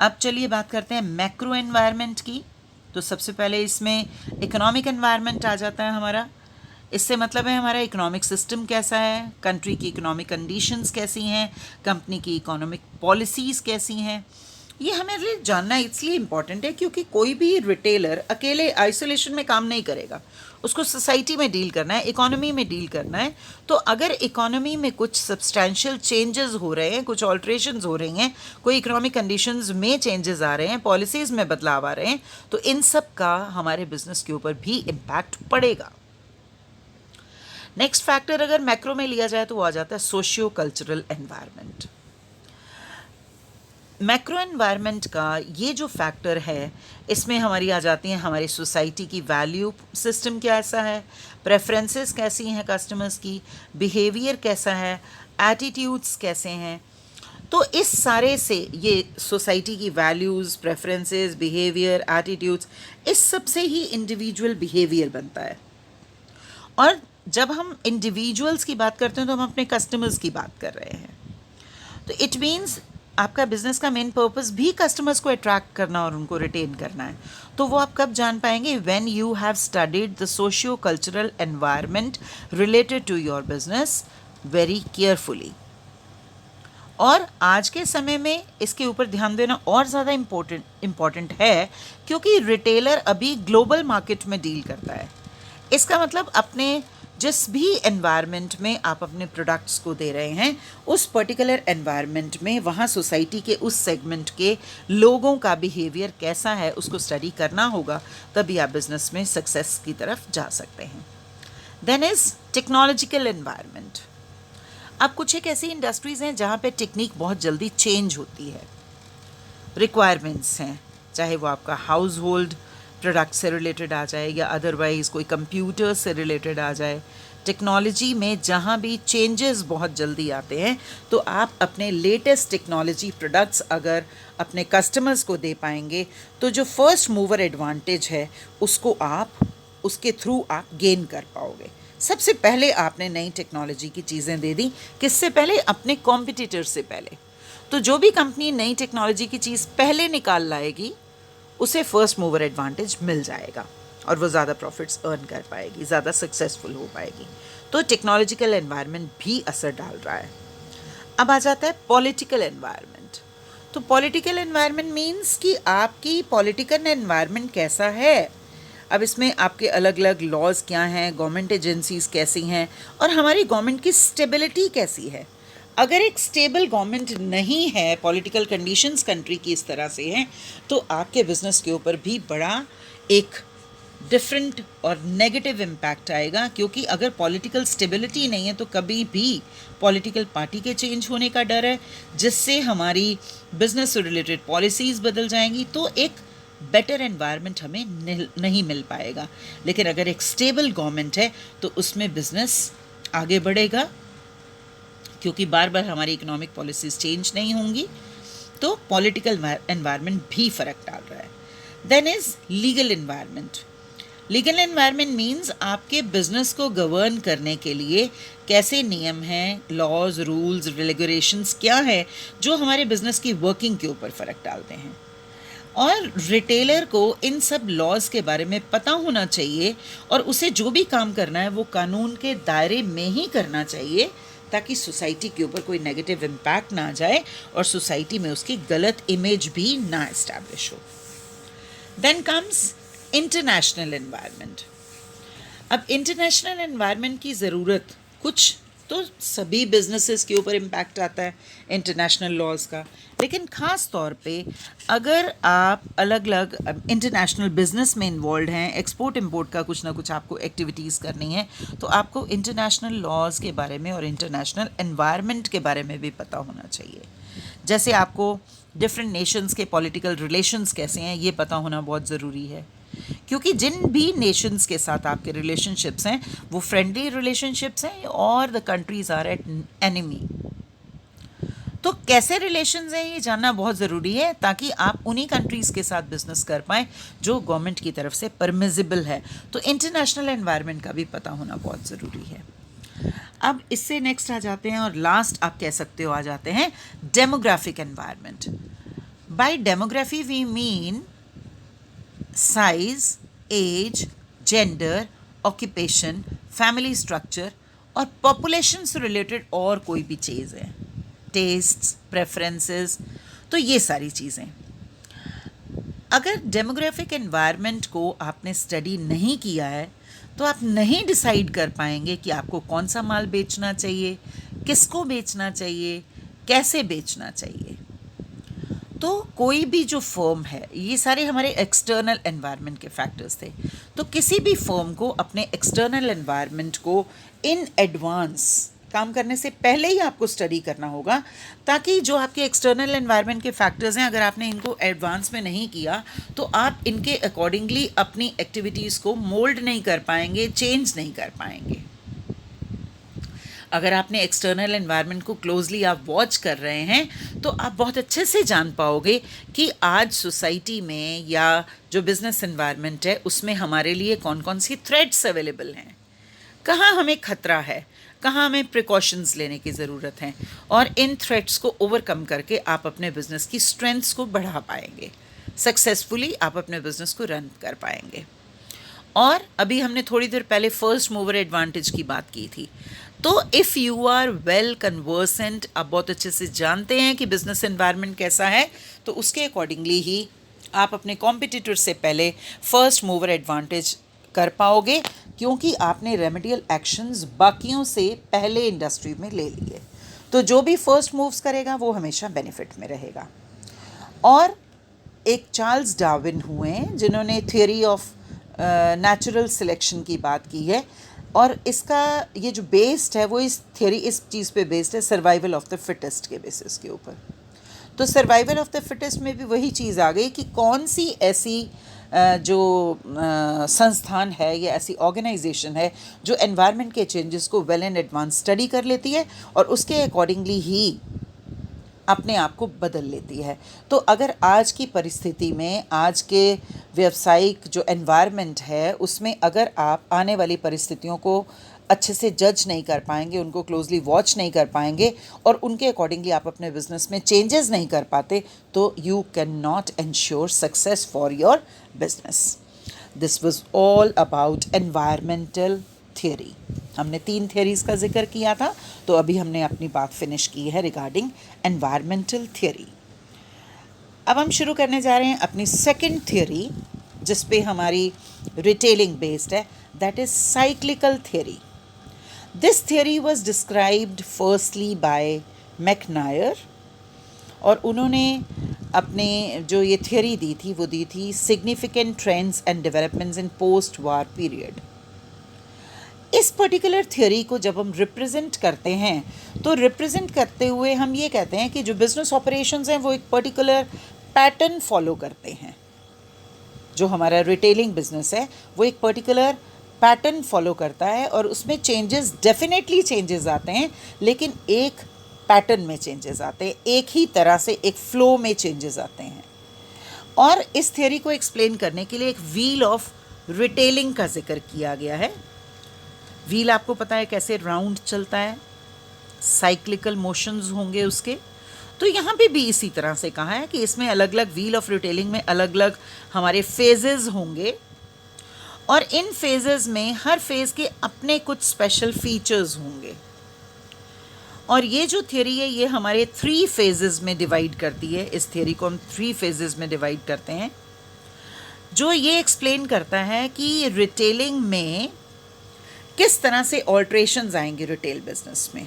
अब चलिए बात करते हैं मैक्रो एनवायरनमेंट की। तो सबसे पहले इसमें इकोनॉमिक एनवायरनमेंट आ जाता है हमारा। इससे मतलब है हमारा इकोनॉमिक सिस्टम कैसा है, कंट्री की इकोनॉमिक कंडीशंस कैसी हैं, कंपनी की इकोनॉमिक पॉलिसीज़ कैसी हैं। ये हमें जानना इसलिए इम्पॉर्टेंट है क्योंकि कोई भी रिटेलर अकेले आइसोलेशन में काम नहीं करेगा, उसको सोसाइटी में डील करना है, इकोनॉमी में डील करना है। तो अगर इकोनॉमी में कुछ सब्सटैंशियल चेंजेस हो रहे हैं, कुछ ऑल्ट्रेशंस हो रही हैं, कोई इकोनॉमिक कंडीशंस में चेंजेस आ रहे हैं, पॉलिसीज़ में बदलाव आ रहे हैं, तो इन सब का हमारे बिजनेस के ऊपर भी इम्पैक्ट पड़ेगा। नेक्स्ट फैक्टर अगर मैक्रो में लिया जाए तो वो आ जाता है socio cultural environment. Macro environment का ये जो फैक्टर है इसमें हमारी आ जाती हैं हमारी सोसाइटी की वैल्यू सिस्टम कैसा है, प्रेफरेंसेस कैसी हैं कस्टमर्स की, बिहेवियर कैसा है, एटीट्यूड्स कैसे हैं। तो इस सारे से ये सोसाइटी की वैल्यूज़, प्रेफरेंसेस, बिहेवियर, एटीट्यूड्स, इस सब से ही इंडिविजुअल बिहेवियर बनता है। और जब हम इंडिविजुअल्स की बात करते हैं तो हम अपने कस्टमर्स की बात कर रहे हैं। तो इट मीन्स आपका बिजनेस का मेन पर्पस भी कस्टमर्स को अट्रैक्ट करना और उनको रिटेन करना है, तो वो आप कब जान पाएंगे? When you have studied the socio cultural environment related to your business very carefully. और आज के समय में इसके ऊपर ध्यान देना और ज़्यादा इम्पोर्टेंट है, क्योंकि रिटेलर अभी ग्लोबल मार्केट में डील करता है। इसका मतलब अपने जिस भी एनवायरनमेंट में आप अपने प्रोडक्ट्स को दे रहे हैं, उस पर्टिकुलर एनवायरनमेंट में वहाँ सोसाइटी के उस सेगमेंट के लोगों का बिहेवियर कैसा है, उसको स्टडी करना होगा, तभी आप बिजनेस में सक्सेस की तरफ जा सकते हैं। Then is technological environment. अब कुछ एक ऐसी इंडस्ट्रीज़ हैं जहाँ पे टेक्निक बहुत जल्दी चेंज होती है, रिक्वायरमेंट्स हैं, चाहे वो आपका हाउस होल्ड प्रोडक्ट से रिलेटेड आ जाए या अदरवाइज़ कोई कंप्यूटर से रिलेटेड आ जाए। टेक्नोलॉजी में जहाँ भी चेंजेस बहुत जल्दी आते हैं, तो आप अपने लेटेस्ट टेक्नोलॉजी प्रोडक्ट्स अगर अपने कस्टमर्स को दे पाएंगे, तो जो फर्स्ट मूवर एडवांटेज है उसको आप उसके थ्रू आप गेन कर पाओगे। सबसे पहले आपने नई टेक्नोलॉजी की चीज़ें दे दी, किससे पहले? अपने कॉम्पिटिटर से पहले। तो जो भी कंपनी नई टेक्नोलॉजी की चीज़ पहले निकाल लाएगी, उसे फर्स्ट मूवर एडवांटेज मिल जाएगा और वो ज़्यादा प्रॉफिट्स अर्न कर पाएगी, ज़्यादा सक्सेसफुल हो पाएगी। तो टेक्नोलॉजिकल एनवायरनमेंट भी असर डाल रहा है। अब आ जाता है पॉलिटिकल एनवायरनमेंट। तो पॉलिटिकल एनवायरनमेंट मीन्स कि आपकी पॉलिटिकल एनवायरनमेंट कैसा है। अब इसमें आपके अलग अलग लॉज क्या हैं, गवर्नमेंट एजेंसीज़ कैसी हैं, और हमारी गवर्नमेंट की स्टेबिलिटी कैसी है। अगर एक स्टेबल गवर्नमेंट नहीं है, पॉलिटिकल कंडीशंस कंट्री की इस तरह से हैं, तो आपके बिजनेस के ऊपर भी बड़ा एक डिफरेंट और नेगेटिव इम्पैक्ट आएगा। क्योंकि अगर पॉलिटिकल स्टेबिलिटी नहीं है, तो कभी भी पॉलिटिकल पार्टी के चेंज होने का डर है, जिससे हमारी बिजनेस से रिलेटेड पॉलिसीज़ बदल जाएंगी, तो एक बेटर एनवायरनमेंट हमें नहीं मिल पाएगा। लेकिन अगर एक स्टेबल गवर्नमेंट है, तो उसमें बिजनेस आगे बढ़ेगा, क्योंकि बार बार हमारी इकोनॉमिक पॉलिसीज़ चेंज नहीं होंगी। तो पॉलिटिकल एनवायरनमेंट भी फ़र्क डाल रहा है। Then is legal environment. Legal environment means आपके बिजनेस को गवर्न करने के लिए कैसे नियम हैं, लॉज, रूल्स, रेगुलेशंस क्या है, जो हमारे बिजनेस की वर्किंग के ऊपर फ़र्क डालते हैं। और रिटेलर को इन सब लॉज के बारे में पता होना चाहिए, और उसे जो भी काम करना है वो कानून के दायरे में ही करना चाहिए, ताकि सोसाइटी के ऊपर कोई नेगेटिव इम्पैक्ट ना आ जाए और सोसाइटी में उसकी गलत इमेज भी ना इस्टेब्लिश हो। Then comes international environment. अब इंटरनेशनल एनवायरनमेंट की ज़रूरत, कुछ तो सभी बिजनेसेस के ऊपर इम्पैक्ट आता है इंटरनेशनल लॉज का, लेकिन ख़ास तौर पे अगर आप अलग अलग इंटरनेशनल बिजनेस में इन्वॉल्व हैं, एक्सपोर्ट इंपोर्ट का कुछ ना कुछ आपको एक्टिविटीज़ करनी है, तो आपको इंटरनेशनल लॉज के बारे में और इंटरनेशनल एनवायरनमेंट के बारे में भी पता होना चाहिए। जैसे आपको डिफरेंट नेशंस के पॉलिटिकल रिलेशंस कैसे हैं, ये पता होना बहुत ज़रूरी है, क्योंकि जिन भी नेशंस के साथ आपके रिलेशनशिप्स हैं, वो फ्रेंडली रिलेशनशिप्स हैं और the countries are at enemy. तो कैसे रिलेशंस हैं, ये जानना बहुत ज़रूरी है, ताकि आप उन्हीं कंट्रीज़ के साथ बिजनेस कर पाएँ जो गवर्नमेंट की तरफ से परमिजिबल है। तो इंटरनेशनल एनवायरनमेंट का भी पता होना बहुत ज़रूरी है। अब इससे नेक्स्ट आ जाते हैं, और लास्ट आप कह सकते हो आ जाते हैं, demographic environment. By demography we mean size, age, gender, occupation, family structure और पॉपुलेशन से रिलेटेड और कोई भी चीज़ है, टेस्ट्स, प्रेफरेंसेस, तो ये सारी चीज़ें। अगर डेमोग्राफिक एनवायरनमेंट को आपने स्टडी नहीं किया है, तो आप नहीं डिसाइड कर पाएंगे कि आपको कौन सा माल बेचना चाहिए, किसको बेचना चाहिए, कैसे बेचना चाहिए। तो कोई भी जो फर्म है, ये सारे हमारे एक्सटर्नल एनवायरनमेंट के फैक्टर्स थे, तो किसी भी फर्म को अपने एक्सटर्नल एनवायरनमेंट को इन एडवांस काम करने से पहले ही आपको स्टडी करना होगा, ताकि जो आपके एक्सटर्नल एनवायरनमेंट के फैक्टर्स हैं, अगर आपने इनको एडवांस में नहीं किया, तो आप इनके अकॉर्डिंगली अपनी एक्टिविटीज़ को मोल्ड नहीं कर पाएंगे, चेंज नहीं कर पाएंगे। अगर आपने एक्सटर्नल एनवायरनमेंट को क्लोजली आप वॉच कर रहे हैं, तो आप बहुत अच्छे से जान पाओगे कि आज सोसाइटी में या जो बिज़नेस एनवायरनमेंट है, उसमें हमारे लिए कौन कौन सी थ्रेट्स अवेलेबल हैं। कहाँ हमें खतरा है, कहाँ हमें प्रिकॉशंस लेने की ज़रूरत है, और इन थ्रेट्स को ओवरकम करके आप अपने बिजनेस की स्ट्रेंथ्स को बढ़ा पाएंगे, सक्सेसफुली आप अपने बिजनेस को रन कर पाएंगे। और अभी हमने थोड़ी देर पहले फर्स्ट मूवर एडवांटेज की बात की थी। तो if you are well conversant, आप बहुत अच्छे से जानते हैं कि बिजनेस एनवायरनमेंट कैसा है, तो उसके अकॉर्डिंगली ही आप अपने कॉम्पिटिटर से पहले फर्स्ट मूवर एडवांटेज कर पाओगे, क्योंकि आपने रेमेडियल एक्शंस बाकियों से पहले इंडस्ट्री में ले लिए। तो जो भी फर्स्ट मूव्स करेगा वो हमेशा बेनिफिट में रहेगा। और एक चार्ल्स डार्विन हुए हैं जिन्होंने थियोरी ऑफ नेचुरल सिलेक्शन की बात की है, और इसका ये जो बेस्ड है वो इस थियोरी इस चीज़ पे बेस्ड है, सर्वाइवल ऑफ द फिटेस्ट के बेसिस के ऊपर। तो सर्वाइवल ऑफ द फिटेस्ट में भी वही चीज़ आ गई कि कौन सी ऐसी जो संस्थान है या ऐसी ऑर्गेनाइजेशन है जो एनवायरनमेंट के चेंजेस को वेल इन एडवांस स्टडी कर लेती है और उसके अकॉर्डिंगली ही अपने आप को बदल लेती है। तो अगर आज की परिस्थिति में, आज के व्यावसायिक जो एनवायरनमेंट है उसमें अगर आप आने वाली परिस्थितियों को अच्छे से जज नहीं कर पाएंगे, उनको क्लोजली वॉच नहीं कर पाएंगे और उनके अकॉर्डिंगली आप अपने बिजनेस में चेंजेस नहीं कर पाते, तो you can not ensure success for your business. This was all about environmental theory. हमने 3 थियोरीज़ का जिक्र किया था, तो अभी हमने अपनी बात फिनिश की है रिगार्डिंग एनवायरमेंटल थियोरी। अब हम शुरू करने जा रहे हैं अपनी सेकंड थियोरी, जिस पे हमारी रिटेलिंग बेस्ड है, that is cyclical theory. This theory was described firstly by McNair, और उन्होंने अपने जो ये थियोरी दी थी वो दी थी significant trends and developments in post war period. इस पर्टिकुलर थियोरी को जब हम रिप्रेजेंट करते हैं तो रिप्रेजेंट करते हुए हम ये कहते हैं कि जो बिजनेस ऑपरेशंस हैं वो एक पर्टिकुलर पैटर्न फॉलो करते हैं। जो हमारा रिटेलिंग बिजनेस है वो एक पर्टिकुलर पैटर्न फॉलो करता है और उसमें चेंजेस, डेफिनेटली चेंजेस आते हैं, लेकिन एक पैटर्न में चेंजेस आते हैं, एक ही तरह से एक फ्लो में चेंजेस आते हैं। और इस थियोरी को एक्सप्लेन करने के लिए एक व्हील ऑफ रिटेलिंग का जिक्र किया गया है। व्हील आपको पता है कैसे राउंड चलता है, साइक्लिकल मोशंस होंगे उसके। तो यहाँ पे भी इसी तरह से कहा है कि इसमें अलग अलग व्हील ऑफ रिटेलिंग में अलग अलग हमारे फेजेस होंगे, और इन फेजेस में हर फेज के अपने कुछ स्पेशल फीचर्स होंगे। और ये जो थियोरी है ये हमारे 3 फेजेस में डिवाइड करती है। इस थियोरी को हम 3 फेजेस में डिवाइड करते हैं, जो ये एक्सप्लेन करता है कि रिटेलिंग में किस तरह से ऑल्ट्रेशंस आएंगे रिटेल बिजनेस में,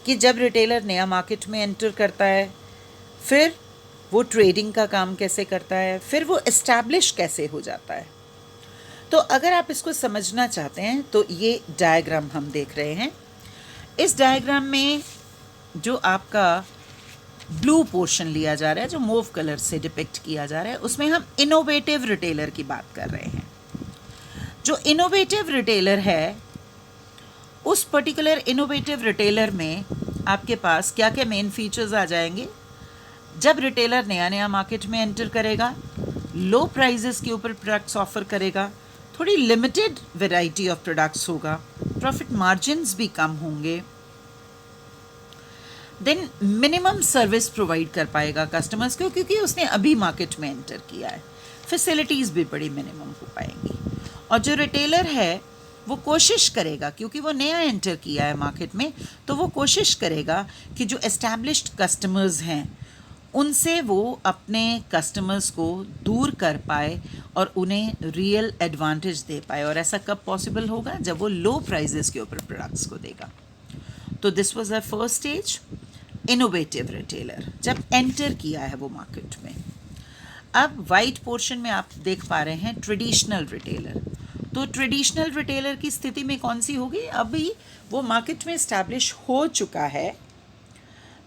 कि जब रिटेलर नया मार्केट में एंटर करता है, फिर वो ट्रेडिंग का काम कैसे करता है, फिर वो एस्टैब्लिश कैसे हो जाता है। तो अगर आप इसको समझना चाहते हैं तो ये डायग्राम हम देख रहे हैं। इस डायग्राम में जो आपका ब्लू पोर्शन लिया जा रहा है, जो मूव कलर से डिपिक्ट किया जा रहा है, उसमें हम इनोवेटिव रिटेलर की बात कर रहे हैं। जो इनोवेटिव रिटेलर है, उस पर्टिकुलर इनोवेटिव रिटेलर में आपके पास क्या क्या मेन फीचर्स आ जाएंगे। जब रिटेलर नया नया मार्केट में एंटर करेगा, लो प्राइजेस के ऊपर प्रोडक्ट्स ऑफर करेगा, थोड़ी लिमिटेड वैरायटी ऑफ प्रोडक्ट्स होगा, प्रॉफिट मार्जिन्स भी कम होंगे, देन मिनिमम सर्विस प्रोवाइड कर पाएगा कस्टमर्स को, क्योंकि उसने अभी मार्केट में एंटर किया है, फैसिलिटीज़ भी बड़ी मिनिमम हो पाएंगी। और जो रिटेलर है वो कोशिश करेगा, क्योंकि वो नया एंटर किया है मार्केट में, तो वो कोशिश करेगा कि जो एस्टैब्लिश्ड कस्टमर्स हैं उनसे वो अपने कस्टमर्स को दूर कर पाए और उन्हें रियल एडवांटेज दे पाए। और ऐसा कब पॉसिबल होगा? जब वो लो प्राइजेस के ऊपर प्रोडक्ट्स को देगा। तो this was a first stage, innovative retailer, जब एंटर किया है वो मार्केट में। अब वाइट पोर्शन में आप देख पा रहे हैं ट्रेडिशनल रिटेलर। तो ट्रेडिशनल रिटेलर की स्थिति में कौन सी होगी? अभी वो मार्केट में इस्टेब्लिश हो चुका है।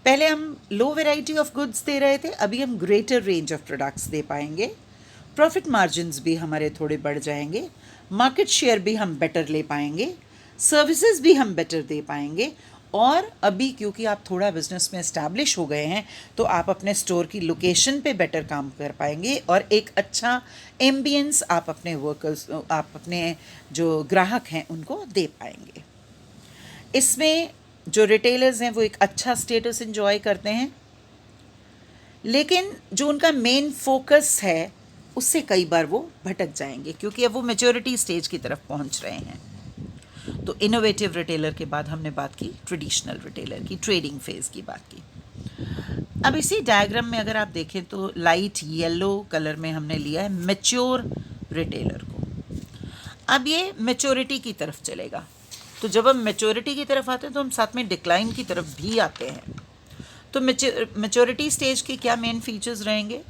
पहले हम लो वैरायटी ऑफ गुड्स दे रहे थे, अभी हम ग्रेटर रेंज ऑफ प्रोडक्ट्स दे पाएंगे, प्रॉफिट मार्जिन्स भी हमारे थोड़े बढ़ जाएंगे, मार्केट शेयर भी हम बेटर ले पाएंगे, सर्विसेज भी हम बेटर दे पाएंगे, और अभी क्योंकि आप थोड़ा बिजनेस में इस्टेब्लिश हो गए हैं तो आप अपने स्टोर की लोकेशन पे बेटर काम कर पाएंगे और एक अच्छा एम्बियंस आप अपने वर्कर्स, आप अपने जो ग्राहक हैं उनको दे पाएंगे। इसमें जो रिटेलर्स हैं वो एक अच्छा स्टेटस एंजॉय करते हैं, लेकिन जो उनका मेन फोकस है उससे कई बार वो भटक जाएंगे क्योंकि अब वो मैच्योरिटी स्टेज की तरफ पहुंच रहे हैं। तो इनोवेटिव रिटेलर के बाद हमने बात की ट्रेडिशनल रिटेलर की, ट्रेडिंग फेज की बात की। अब इसी डायग्राम में अगर आप देखें तो लाइट येलो कलर में हमने लिया है मैच्योर रिटेलर को। अब ये मैच्योरिटी की तरफ चलेगा, तो जब हम मैच्योरिटी की तरफ आते हैं तो हम साथ में डिक्लाइन की तरफ भी आते हैं। तो मैच्योरिटी स्टेज के क्या मेन फीचर्स रहेंगे?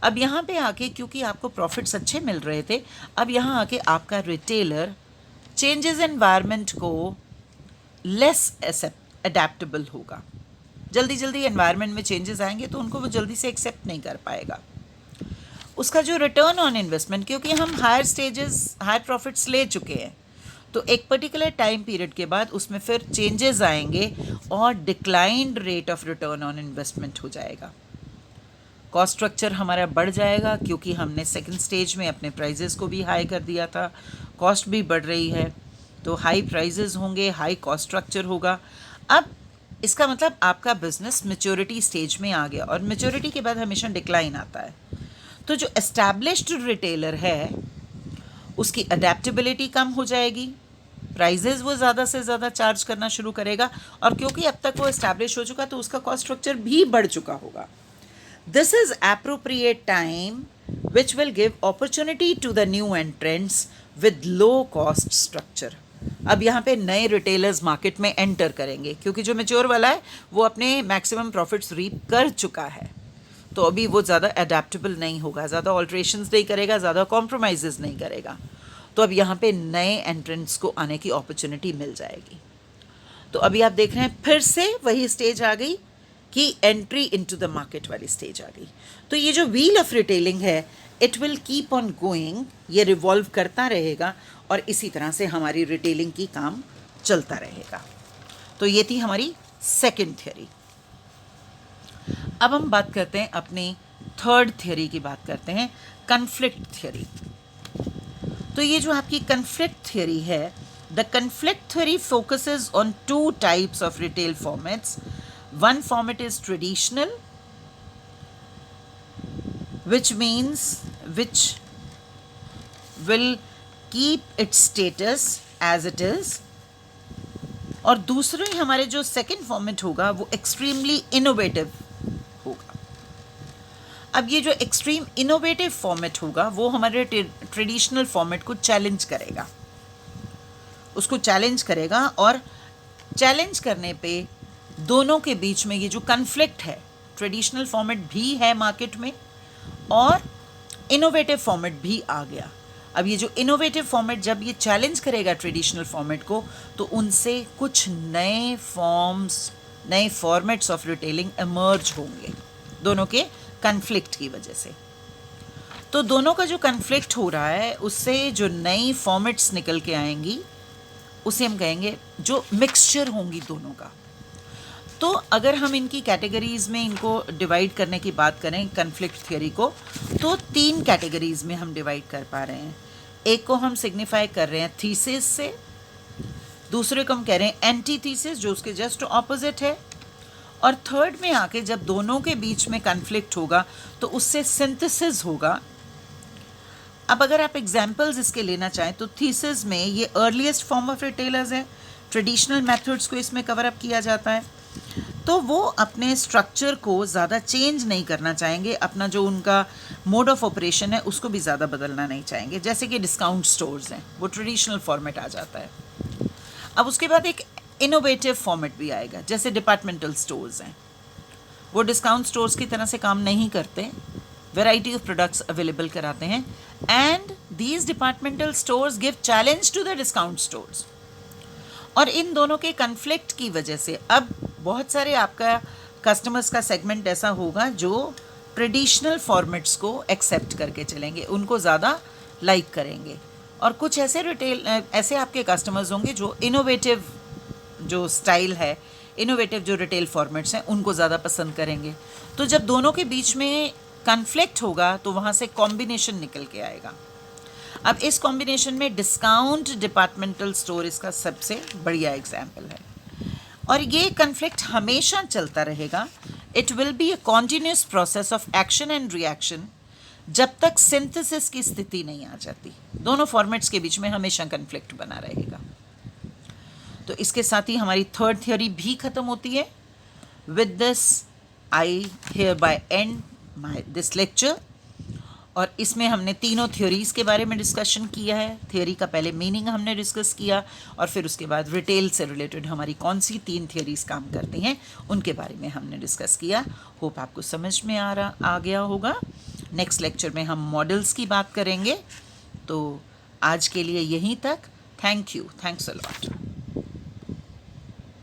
अब यहाँ पे आके क्योंकि आपको प्रॉफिट्स अच्छे मिल रहे थे, अब यहाँ आके आपका रिटेलर चेंजेस एनवायरनमेंट को लेस अडेप्टेबल होगा। जल्दी जल्दी एनवायरनमेंट में चेंजेस आएंगे तो उनको वो जल्दी से एक्सेप्ट नहीं कर पाएगा। उसका जो रिटर्न ऑन इन्वेस्टमेंट, क्योंकि हम हायर स्टेजेस हायर प्रॉफिट्स ले चुके हैं, तो एक पर्टिकुलर टाइम पीरियड के बाद उसमें फिर चेंजेस आएंगे और declined rate of return on investment हो जाएगा। कॉस्ट स्ट्रक्चर हमारा बढ़ जाएगा क्योंकि हमने सेकंड स्टेज में अपने प्राइजेस को भी हाई कर दिया था, कॉस्ट भी बढ़ रही है, तो हाई प्राइजेस होंगे, हाई कॉस्ट स्ट्रक्चर होगा। अब इसका मतलब आपका बिजनेस मैच्योरिटी स्टेज में आ गया और मैच्योरिटी के बाद हमेशा डिक्लाइन आता है। तो जो एस्टैब्लिश्ड रिटेलर है उसकी अडेप्टेबिलिटी कम हो जाएगी, प्राइजेस वो ज़्यादा से ज़्यादा चार्ज करना शुरू करेगा और क्योंकि अब तक वो एस्टैब्लिश हो चुका तो उसका कॉस्ट स्ट्रक्चर भी बढ़ चुका होगा। This is appropriate time which will give opportunity to the new entrants with low cost structure. अब यहाँ पे नए रिटेलर्स मार्केट में एंटर करेंगे क्योंकि जो मैच्योर वाला है वो अपने मैक्सिमम प्रॉफिट्स रीप कर चुका है, तो अभी वो ज़्यादा अडेप्टेबल नहीं होगा, ज़्यादा ऑल्ट्रेशंस नहीं करेगा, ज़्यादा कॉम्प्रोमाइज़ नहीं करेगा। तो अब यहाँ पे नए एंट्रेंट्स को आने की अपॉर्चुनिटी मिल जाएगी। तो अभी आप देख रहे हैं फिर से वही स्टेज आ गई कि एंट्री इनटू द मार्केट वाली स्टेज आ गई। तो ये जो व्हील ऑफ रिटेलिंग है it will keep on going, ये रिवॉल्व करता रहेगा और इसी तरह से हमारी रिटेलिंग की काम चलता रहेगा। तो ये थी हमारी सेकंड थ्योरी। अब हम बात करते हैं अपनी थर्ड थ्योरी की, बात करते हैं कन्फ्लिक्ट थ्योरी। तो ये जो आपकी कन्फ्लिक्ट थ्योरी है, the conflict theory focuses on two types of retail formats. One format is traditional, which means which will keep its status as it is, और दूसरे हमारे जो सेकेंड फॉर्मेट होगा वो एक्सट्रीमली इनोवेटिव होगा। अब ये जो एक्सट्रीम इनोवेटिव फॉर्मेट होगा वो हमारे ट्रेडिशनल फॉर्मेट को चैलेंज करेगा, उसको चैलेंज करेगा और चैलेंज करने पे दोनों के बीच में ये जो कन्फ्लिक्ट है, ट्रेडिशनल फॉर्मेट भी है मार्केट में और इनोवेटिव फॉर्मेट भी आ गया। अब ये जो इनोवेटिव फॉर्मेट जब ये चैलेंज करेगा ट्रेडिशनल फॉर्मेट को तो उनसे कुछ नए फॉर्म्स, नए फॉर्मेट्स ऑफ रिटेलिंग इमर्ज होंगे दोनों के कन्फ्लिक्ट की वजह से। तो दोनों का जो कन्फ्लिक्ट हो रहा है उससे जो नई फॉर्मेट्स निकल के आएंगी उसे हम कहेंगे जो मिक्सचर होंगी दोनों का। तो अगर हम इनकी कैटेगरीज़ में इनको डिवाइड करने की बात करें कन्फ्लिक्ट थ्योरी को, तो तीन कैटेगरीज़ में हम डिवाइड कर पा रहे हैं। एक को हम सिग्निफाई कर रहे हैं थीसिस से, दूसरे को हम कह रहे हैं एंटी थीसिस जो उसके जस्ट ऑपोजिट है, और थर्ड में आके जब दोनों के बीच में कन्फ्लिक्ट होगा तो उससे सिंथेसिस होगा। अब अगर आप एग्जाम्पल्स इसके लेना चाहें तो थीसिस में ये अर्लीस्ट फॉर्म ऑफ रिटेलर्स है, ट्रेडिशनल मेथड्स को इसमें कवर अप किया जाता है, तो वो अपने स्ट्रक्चर को ज़्यादा चेंज नहीं करना चाहेंगे, अपना जो उनका मोड ऑफ ऑपरेशन है उसको भी ज़्यादा बदलना नहीं चाहेंगे। जैसे कि डिस्काउंट स्टोर्स हैं, वो ट्रेडिशनल फॉर्मेट आ जाता है। अब उसके बाद एक इनोवेटिव फॉर्मेट भी आएगा, जैसे डिपार्टमेंटल स्टोर्स हैं, वो डिस्काउंट स्टोर्स की तरह से काम नहीं करते, वैरायटी ऑफ प्रोडक्ट्स अवेलेबल कराते हैं, and these departmental stores give challenge to the discount stores. और इन दोनों के कन्फ्लिक्ट की वजह से अब बहुत सारे आपका कस्टमर्स का सेगमेंट ऐसा होगा जो ट्रेडिशनल फॉर्मेट्स को एक्सेप्ट करके चलेंगे, उनको ज़्यादा लाइक करेंगे, और कुछ ऐसे ऐसे आपके कस्टमर्स होंगे जो इनोवेटिव जो स्टाइल है, इनोवेटिव जो रिटेल फॉर्मेट्स हैं, उनको ज़्यादा पसंद करेंगे। तो जब दोनों के बीच में कन्फ्लिक्ट होगा तो वहाँ से कॉम्बिनेशन निकल के आएगा। अब इस कॉम्बिनेशन में डिस्काउंट डिपार्टमेंटल स्टोर इसका सबसे बढ़िया एग्जाम्पल है, और ये कन्फ्लिक्ट हमेशा चलता रहेगा। It will be a continuous process of action and reaction जब तक सिंथेसिस की स्थिति नहीं आ जाती। दोनों फॉर्मेट्स के बीच में हमेशा कन्फ्लिक्ट बना रहेगा। तो इसके साथ ही हमारी थर्ड थ्योरी भी ख़त्म होती है। With this I hear bye and my this lecture. और इसमें हमने तीनों थ्योरीज़ के बारे में डिस्कशन किया है। थ्योरी का पहले मीनिंग हमने डिस्कस किया, और फिर उसके बाद रिटेल से रिलेटेड हमारी कौन सी 3 थ्योरीज़ काम करती हैं उनके बारे में हमने डिस्कस किया। होप आपको समझ में आ गया होगा। नेक्स्ट लेक्चर में हम मॉडल्स की बात करेंगे। तो आज के लिए यहीं तक। Thank you, thanks a lot.